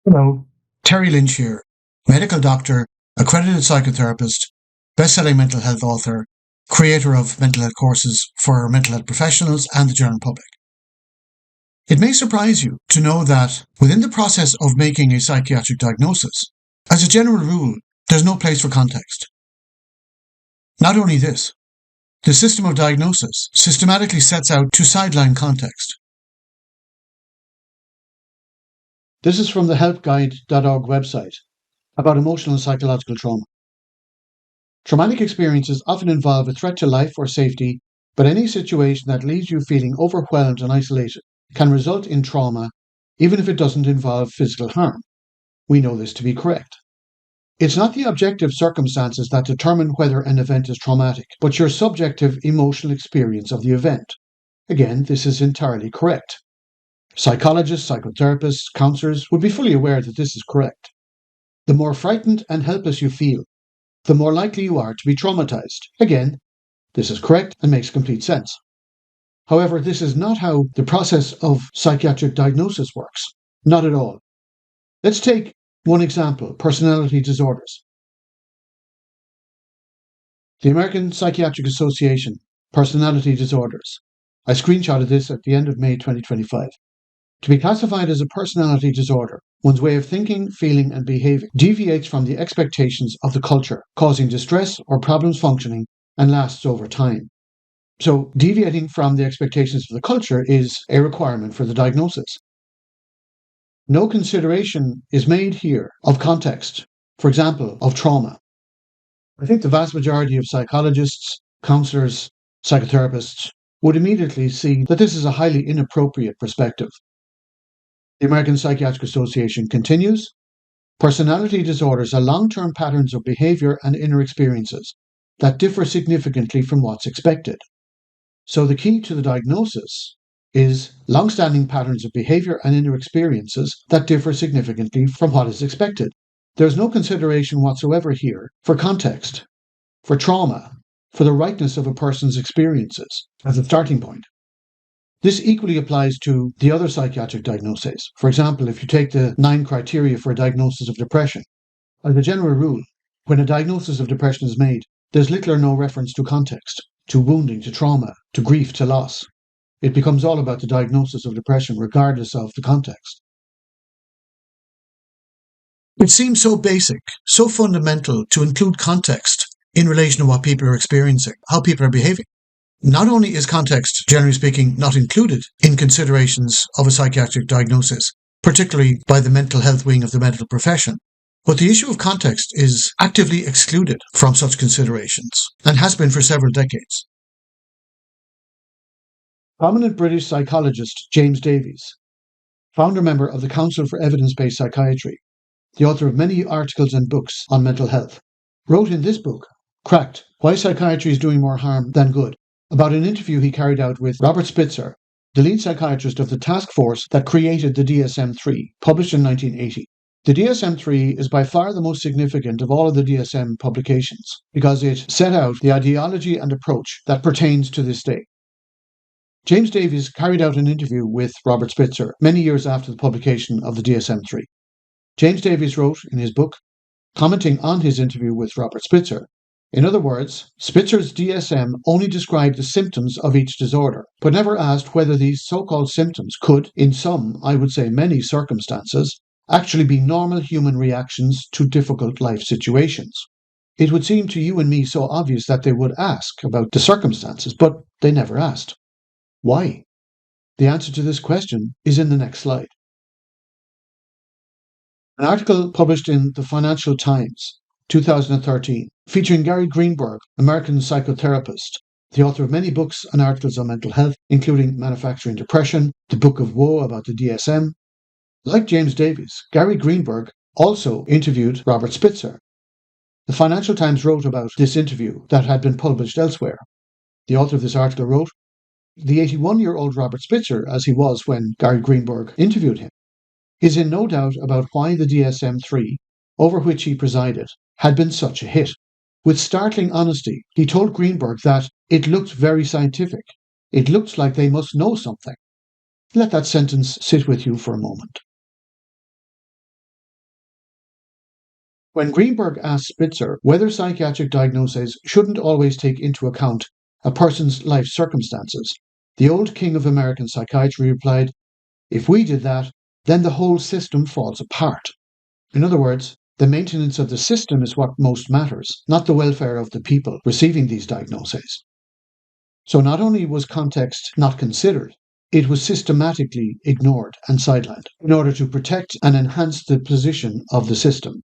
Hello, Terry Lynch here, medical doctor, accredited psychotherapist, best-selling mental health author, creator of mental health courses for mental health professionals and the general public. It may surprise you to know that within the process of making a psychiatric diagnosis, as a general rule, there's no place for context. Not only this, the system of diagnosis systematically sets out to sideline context. This is from the helpguide.org website about emotional and psychological trauma. Traumatic experiences often involve a threat to life or safety, but any situation that leaves you feeling overwhelmed and isolated can result in trauma, even if it doesn't involve physical harm. We know this to be correct. It's not the objective circumstances that determine whether an event is traumatic, but your subjective emotional experience of the event. Again, this is entirely correct. Psychologists, psychotherapists, counsellors would be fully aware that this is correct. The more frightened and helpless you feel, the more likely you are to be traumatized. Again, this is correct and makes complete sense. However, this is not how the process of psychiatric diagnosis works. Not at all. Let's take one example, personality disorders. The American Psychiatric Association, personality disorders. I screenshotted this at the end of May 2025. To be classified as a personality disorder, one's way of thinking, feeling, and behaving deviates from the expectations of the culture, causing distress or problems functioning, and lasts over time. So, deviating from the expectations of the culture is a requirement for the diagnosis. No consideration is made here of context, for example, of trauma. I think the vast majority of psychologists, counsellors, psychotherapists would immediately see that this is a highly inappropriate perspective. The American Psychiatric Association continues, personality disorders are long-term patterns of behaviour and inner experiences that differ significantly from what's expected. So the key to the diagnosis is long-standing patterns of behaviour and inner experiences that differ significantly from what is expected. There's no consideration whatsoever here for context, for trauma, for the rightness of a person's experiences as a starting point. This equally applies to the other psychiatric diagnoses. For example, if you take the 9 criteria for a diagnosis of depression, as a general rule, when a diagnosis of depression is made, there's little or no reference to context, to wounding, to trauma, to grief, to loss. It becomes all about the diagnosis of depression, regardless of the context. It seems so basic, so fundamental to include context in relation to what people are experiencing, how people are behaving. Not only is context, generally speaking, not included in considerations of a psychiatric diagnosis, particularly by the mental health wing of the medical profession, but the issue of context is actively excluded from such considerations, and has been for several decades. Prominent British psychologist James Davies, founder member of the Council for Evidence-Based Psychiatry, the author of many articles and books on mental health, wrote in this book, Cracked, Why Psychiatry is Doing More Harm Than Good, about an interview he carried out with Robert Spitzer, the lead psychiatrist of the task force that created the DSM-III, published in 1980. The DSM-III is by far the most significant of all of the DSM publications because it set out the ideology and approach that pertains to this day. James Davies carried out an interview with Robert Spitzer many years after the publication of the DSM-III. James Davies wrote in his book, commenting on his interview with Robert Spitzer, in other words, Spitzer's DSM only described the symptoms of each disorder, but never asked whether these so-called symptoms could, in some, I would say many circumstances, actually be normal human reactions to difficult life situations. It would seem to you and me so obvious that they would ask about the circumstances, but they never asked. Why? The answer to this question is in the next slide. An article published in the Financial Times, 2013, featuring Gary Greenberg, American psychotherapist, the author of many books and articles on mental health, including Manufacturing Depression, The Book of Woe about the DSM. Like James Davies, Gary Greenberg also interviewed Robert Spitzer. The Financial Times wrote about this interview that had been published elsewhere. The author of this article wrote, the 81-year-old Robert Spitzer, as he was when Gary Greenberg interviewed him, is in no doubt about why the DSM-III, over which he presided, had been such a hit. With startling honesty, he told Greenberg that it looked very scientific. It looked like they must know something. Let that sentence sit with you for a moment. When Greenberg asked Spitzer whether psychiatric diagnoses shouldn't always take into account a person's life circumstances, the old king of American psychiatry replied, "If we did that, then the whole system falls apart." In other words, the maintenance of the system is what most matters, not the welfare of the people receiving these diagnoses. So not only was context not considered, it was systematically ignored and sidelined in order to protect and enhance the position of the system.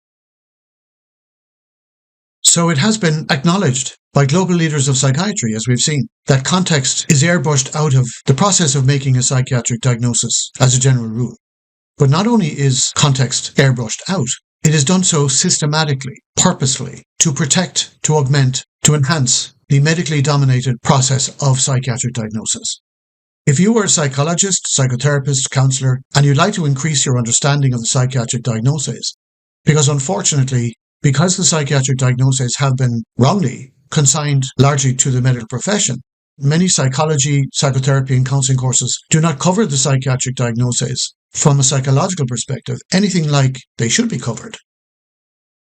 So it has been acknowledged by global leaders of psychiatry, as we've seen, that context is airbrushed out of the process of making a psychiatric diagnosis as a general rule. But not only is context airbrushed out, it is done so systematically, purposefully, to protect, to augment, to enhance the medically dominated process of psychiatric diagnosis. If you are a psychologist, psychotherapist, counsellor, and you'd like to increase your understanding of the psychiatric diagnoses, because unfortunately, because the psychiatric diagnoses have been wrongly consigned largely to the medical profession, many psychology, psychotherapy and counselling courses do not cover the psychiatric diagnoses from a psychological perspective, anything like they should be covered.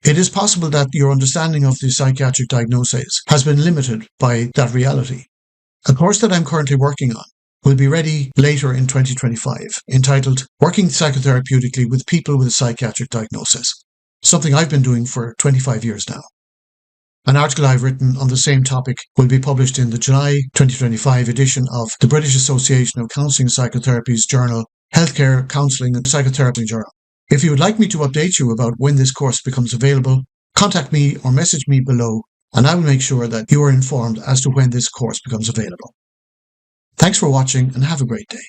It is possible that your understanding of the psychiatric diagnoses has been limited by that reality. A course that I'm currently working on will be ready later in 2025, entitled Working Psychotherapeutically with People with a Psychiatric Diagnosis, something I've been doing for 25 years now. An article I've written on the same topic will be published in the July 2025 edition of the British Association of Counselling and Psychotherapy's journal, Healthcare, Counselling and Psychotherapy Journal. If you would like me to update you about when this course becomes available, contact me or message me below, and I will make sure that you are informed as to when this course becomes available. Thanks for watching and have a great day.